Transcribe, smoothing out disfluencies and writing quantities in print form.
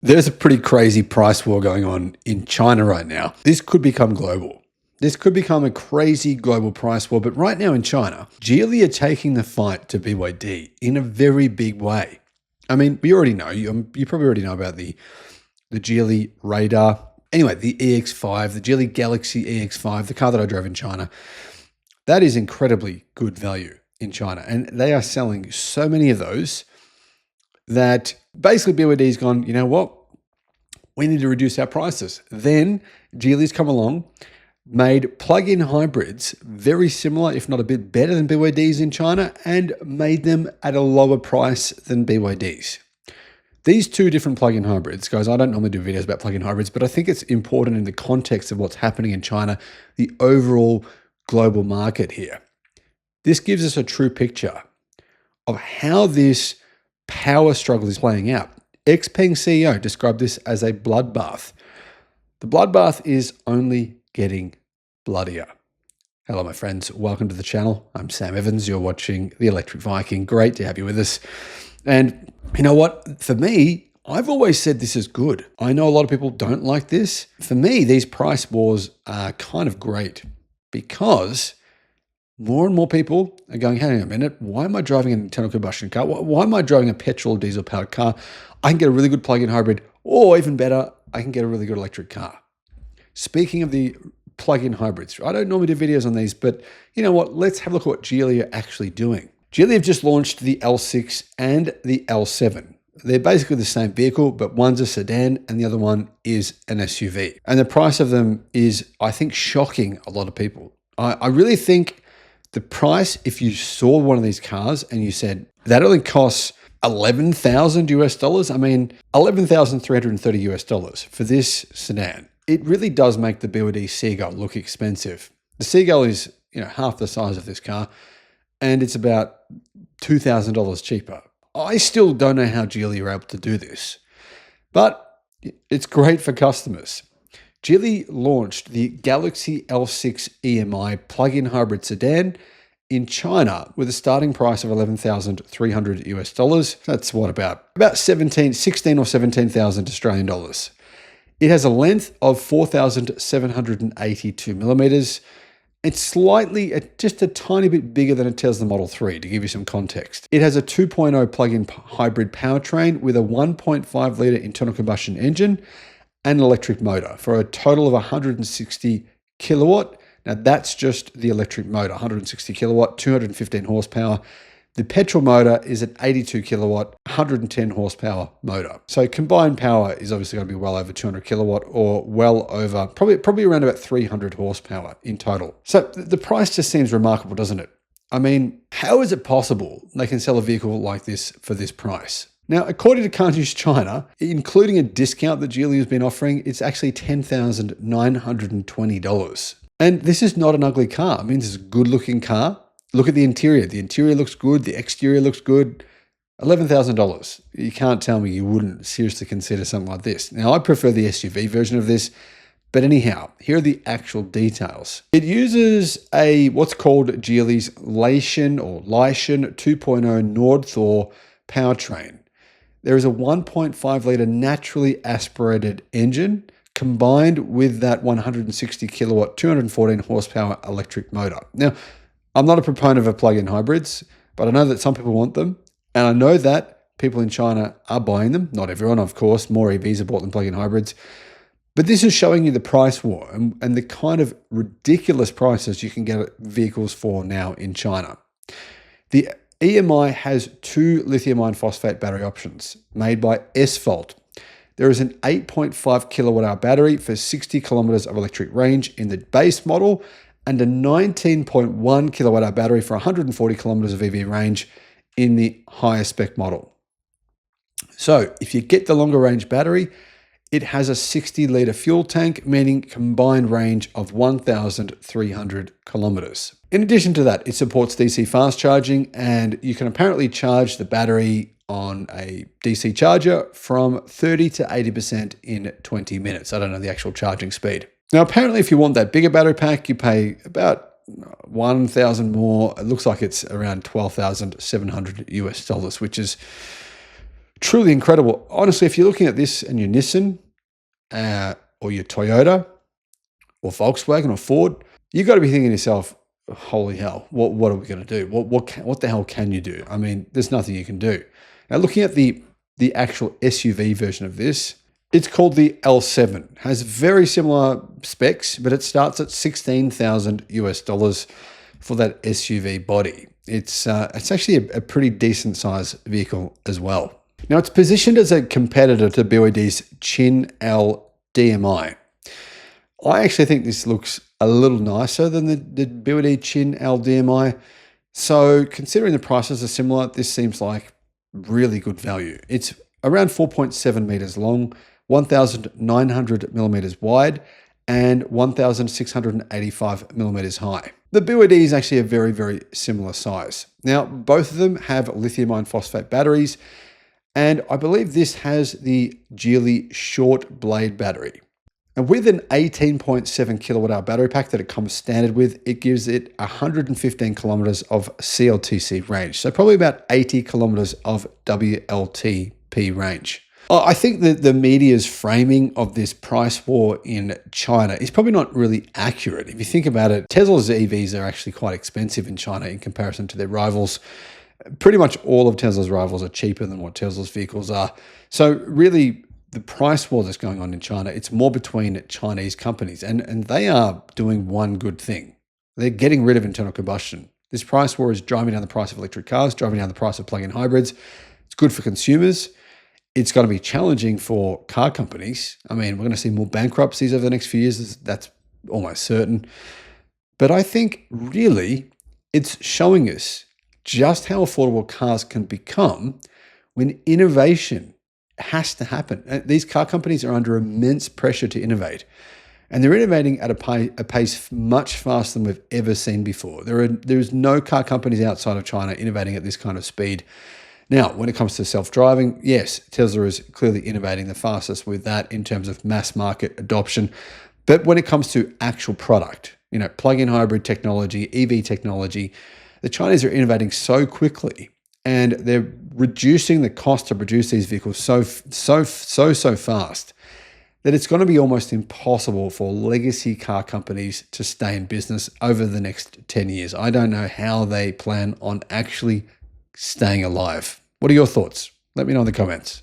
There's a pretty crazy price war going on in China right now. This could become global. This could become a crazy global price war, but right now in China, Geely are taking the fight to BYD in a very big way. I mean, we already know, you probably already know about the Geely Radar. Anyway, the EX5, the Geely Galaxy EX5, the car that I drove in China, that is incredibly good value in China. And they are selling so many of those that basically BYD's gone, you know what? We need to reduce our prices. Then Geely's come along, made plug-in hybrids very similar, if not a bit better than BYD's in China, and made them at a lower price than BYD's. These two different plug-in hybrids, guys, I don't normally do videos about plug-in hybrids, but I think it's important in the context of what's happening in China, the overall global market here. This gives us a true picture of how this power struggle is playing out. XPeng CEO described this as a bloodbath. The bloodbath is only getting bloodier. Hello, my friends. Welcome to the channel. I'm Sam Evans. You're watching the Electric Viking. Great to have you with us. And you know what? For me, I've always said this is good. I know a lot of people don't like this. For me, these price wars are kind of great because more and more people are going, hang on a minute, why am I driving an internal combustion car? Why am I driving a petrol or diesel powered car? I can get a really good plug-in hybrid, or even better, I can get a really good electric car. Speaking of the plug-in hybrids, I don't normally do videos on these, but you know what? Let's have a look at what Geely are actually doing. Geely have just launched the L6 and the L7. They're basically the same vehicle, but one's a sedan and the other one is an SUV. And the price of them is, I think, shocking a lot of people. I really think the price, if you saw one of these cars and you said, that only costs $11,000 US, I mean, $11,330 US for this sedan. It really does make the BYD Seagull look expensive. The Seagull is, half the size of this car, and it's about $2,000 cheaper. I still don't know how Geely are able to do this, but it's great for customers. Geely launched the Galaxy L6 EMI plug-in hybrid sedan in China with a starting price of $11,300 US. That's what, about 16 or 17,000 Australian dollars. It has a length of 4,782 millimeters. It's slightly, just a tiny bit bigger than a Tesla Model 3, to give you some context. It has a 2.0 plug-in hybrid powertrain with a 1.5 litre internal combustion engine and an electric motor for a total of 160 kilowatt. Now that's just the electric motor, 160 kilowatt, 215 horsepower. The petrol motor is an 82 kilowatt, 110 horsepower motor. So combined power is obviously going to be well over 200 kilowatt, or well over, probably around about 300 horsepower in total. So the price just seems remarkable, doesn't it? I mean, how is it possible they can sell a vehicle like this for this price? Now, according to Car News China, including a discount that Geely has been offering, it's actually $10,920. And this is not an ugly car. I mean, this is a good looking car. Look at the interior. The interior looks good. The exterior looks good. $11,000. You can't tell me you wouldn't seriously consider something like this. Now, I prefer the SUV version of this, but anyhow, here are the actual details. It uses what's called Geely's Lytion 2.0 Nord-Thor powertrain. There is a 1.5 litre naturally aspirated engine combined with that 160 kilowatt, 214 horsepower electric motor. Now, I'm not a proponent of plug-in hybrids, but I know that some people want them. And I know that people in China are buying them. Not everyone, of course. More EVs are bought than plug-in hybrids. But this is showing you the price war and the kind of ridiculous prices you can get vehicles for now in China. The EMI has two lithium iron phosphate battery options made by S-Volt. There is an 8.5 kilowatt hour battery for 60 kilometers of electric range in the base model, and a 19.1 kilowatt hour battery for 140 kilometers of EV range in the higher spec model. So if you get the longer range battery, it has a 60 litre fuel tank, meaning combined range of 1,300 kilometers. In addition to that, it supports DC fast charging, and you can apparently charge the battery on a DC charger from 30 to 80% in 20 minutes. I don't know the actual charging speed. Now, apparently, if you want that bigger battery pack, you pay about 1,000 more. It looks like it's around $12,700 US, which is Truly incredible. Honestly, if you're looking at this and your Nissan or your Toyota or Volkswagen or Ford, you've got to be thinking to yourself, holy hell, what are we going to do? What the hell can you do? I mean, there's nothing you can do. Now, looking at the actual SUV version of this, it's called the L7. Has very similar specs, but it starts at 16,000 US dollars for that SUV body. It's actually a pretty decent size vehicle as well. Now, it's positioned as a competitor to BYD's Chin L DMI. I actually think this looks a little nicer than the BYD Chin L DMI. So considering the prices are similar, this seems like really good value. It's around 4.7 meters long, 1,900 millimeters wide, and 1,685 millimeters high. The BYD is actually a very, very similar size. Now, both of them have lithium iron phosphate batteries, and I believe this has the Geely short blade battery. And with an 18.7 kilowatt hour battery pack that it comes standard with, it gives it 115 kilometers of CLTC range. So probably about 80 kilometers of WLTP range. I think that the media's framing of this price war in China is probably not really accurate. If you think about it, Tesla's EVs are actually quite expensive in China in comparison to their rivals. Pretty much all of Tesla's rivals are cheaper than what Tesla's vehicles are. So really, the price war that's going on in China, it's more between Chinese companies, and they are doing one good thing. They're getting rid of internal combustion. This price war is driving down the price of electric cars, driving down the price of plug-in hybrids. It's good for consumers. It's going to be challenging for car companies. I mean, we're going to see more bankruptcies over the next few years. That's almost certain. But I think really it's showing us just how affordable cars can become when innovation has to happen. These car companies are under immense pressure to innovate, and they're innovating at a pace much faster than we've ever seen before. There's no car companies outside of China innovating at this kind of speed. Now, when it comes to self-driving, yes, Tesla is clearly innovating the fastest with that in terms of mass market adoption. But when it comes to actual product, plug-in hybrid technology, EV technology, the Chinese are innovating so quickly, and they're reducing the cost to produce these vehicles so fast that it's going to be almost impossible for legacy car companies to stay in business over the next 10 years. I don't know how they plan on actually staying alive. What are your thoughts? Let me know in the comments.